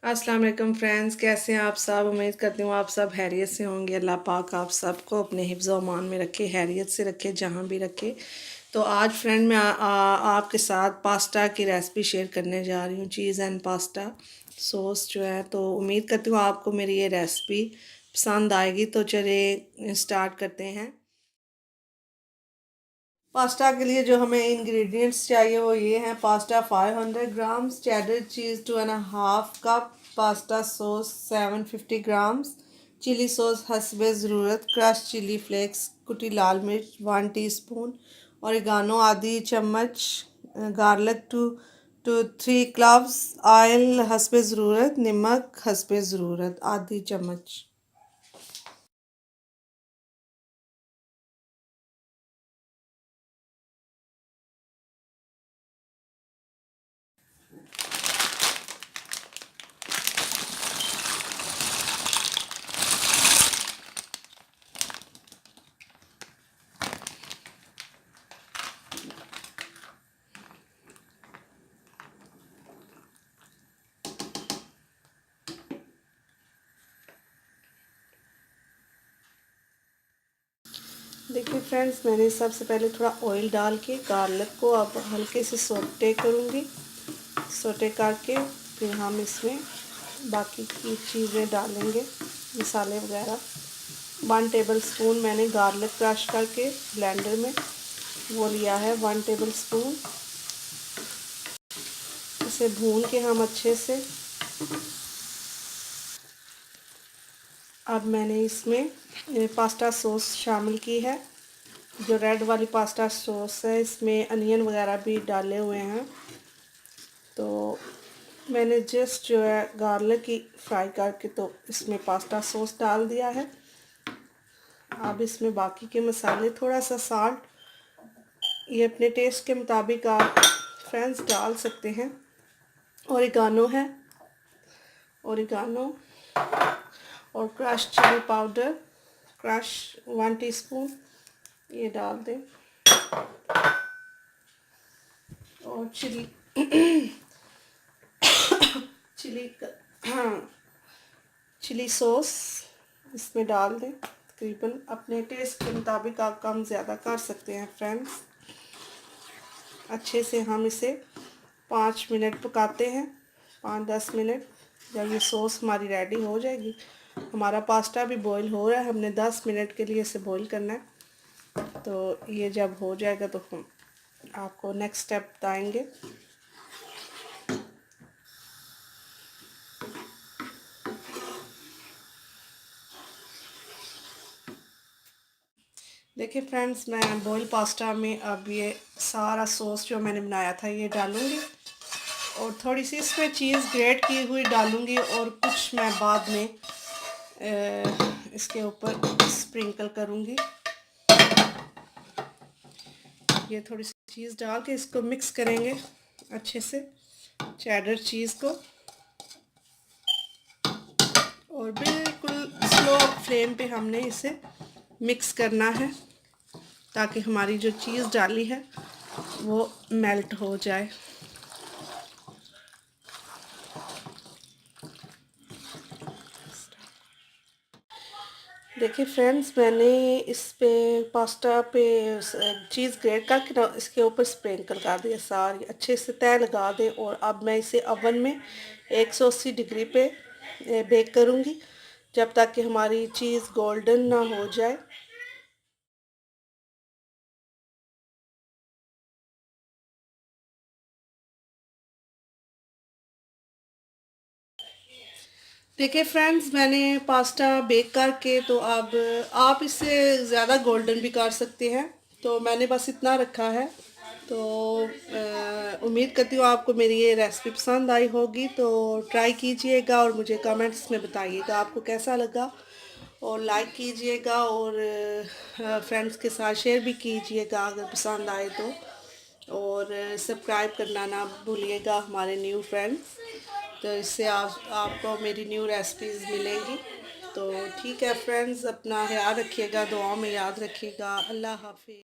अस्सलाम वालेकुम फ्रेंड्स, कैसे हैं आप सब। उम्मीद करती हूँ आप सब हैरियत से होंगे। अल्लाह पाक आप सबको अपने हिफ्ज़ व अमान में रखे, हैरियत से रखे, जहाँ भी रखे। तो आज फ्रेंड मैं आपके साथ पास्ता की रेसिपी शेयर करने जा रही हूँ। चीज़ एंड पास्ता सॉस जो है, तो उम्मीद करती हूँ आपको मेरी ये रेसिपी पसंद आएगी। तो चलिए स्टार्ट करते हैं। पास्ता के लिए जो हमें इंग्रेडिएंट्स चाहिए वो ये हैं। Pasta 500 grams, cheddar cheese 2.5 cup, pasta sauce 750 grams, chilli sauce हस्बे ज़रूरत, क्रश चिली फ्लेक्स, कुटी लाल मिर्च 1 टीस्पून, ओरिगानो आधी चम्मच, गार्लिक 2 to 3 क्लव्स, ऑयल हस्बे ज़रूरत, नमक हस्बे ज़रूरत आधी चम्मच। देखिए फ्रेंड्स, मैंने सबसे पहले थोड़ा ऑयल डाल के गार्लिक को अब हल्के से सोटे करूँगी। सोटे करके फिर हम इसमें बाकी की चीज़ें डालेंगे, मसाले वगैरह। 1 टेबल स्पून मैंने गार्लिक क्रश करके ब्लेंडर में वो लिया है, 1 टेबल स्पून। इसे भून के हम अच्छे से, अब मैंने इसमें पास्ता सॉस शामिल की है। जो रेड वाली पास्ता सॉस है, इसमें अनियन वगैरह भी डाले हुए हैं। तो मैंने जस्ट जो है गार्लिक की फ्राई करके तो इसमें पास्ता सॉस डाल दिया है। अब इसमें बाकी के मसाले, थोड़ा सा साल्ट, ये अपने टेस्ट के मुताबिक आप फ्रेंड्स डाल सकते हैं। ओरिगानो है, ओरिगानो और crush chili powder, crush 1 teaspoon ये डाल दें। और चिली चिली चिली सॉस इसमें डाल दें। तकरीबन अपने टेस्ट के मुताबिक आप कम ज़्यादा कर सकते हैं फ्रेंड्स। अच्छे से हम इसे 5 मिनट पकाते हैं, 5-10 मिनट। जब ये सॉस हमारी रेडी हो जाएगी, हमारा पास्ता भी बॉईल हो रहा है, हमने 10 मिनट के लिए इसे बॉईल करना है। तो ये जब हो जाएगा तो हम आपको नेक्स्ट स्टेप बताएंगे। देखिए फ्रेंड्स, मैं बॉयल पास्ता में अब ये सारा सॉस जो मैंने बनाया था ये डालूँगी, और थोड़ी सी इसमें चीज़ ग्रेट की हुई डालूँगी, और कुछ मैं बाद में इसके ऊपर स्प्रिंकल करूँगी। ये थोड़ी सी चीज़ डाल के इसको मिक्स करेंगे अच्छे से, चेडर चीज़ को, और बिल्कुल स्लो फ्लेम पे हमने इसे मिक्स करना है ताकि हमारी जो चीज़ डाली है वो मेल्ट हो जाए। देखिए फ्रेंड्स, मैंने इस पे पास्ता पे चीज़ ग्रेट करके ना इसके ऊपर स्प्रिंकल कर दिया, सारी अच्छे से तय लगा दें। और अब मैं इसे ओवन में 180 डिग्री पे बेक करूँगी, जब तक कि हमारी चीज़ गोल्डन ना हो जाए। देखिए फ्रेंड्स, मैंने पास्ता बेक करके तो अब आप इससे ज़्यादा गोल्डन भी कर सकते हैं, तो मैंने बस इतना रखा है। तो उम्मीद करती हूँ आपको मेरी ये रेसिपी पसंद आई होगी। तो ट्राई कीजिएगा और मुझे कमेंट्स में बताइएगा आपको कैसा लगा, और लाइक कीजिएगा, और फ्रेंड्स के साथ शेयर भी कीजिएगा अगर पसंद आए तो। और सब्सक्राइब करना ना भूलिएगा हमारे न्यू फ्रेंड्स। तो इससे आपको मेरी न्यू रेसिपीज़ मिलेंगी। तो ठीक है फ्रेंड्स, अपना ख्याल रखिएगा, दुआओं में याद रखिएगा। अल्लाह हाफिज़।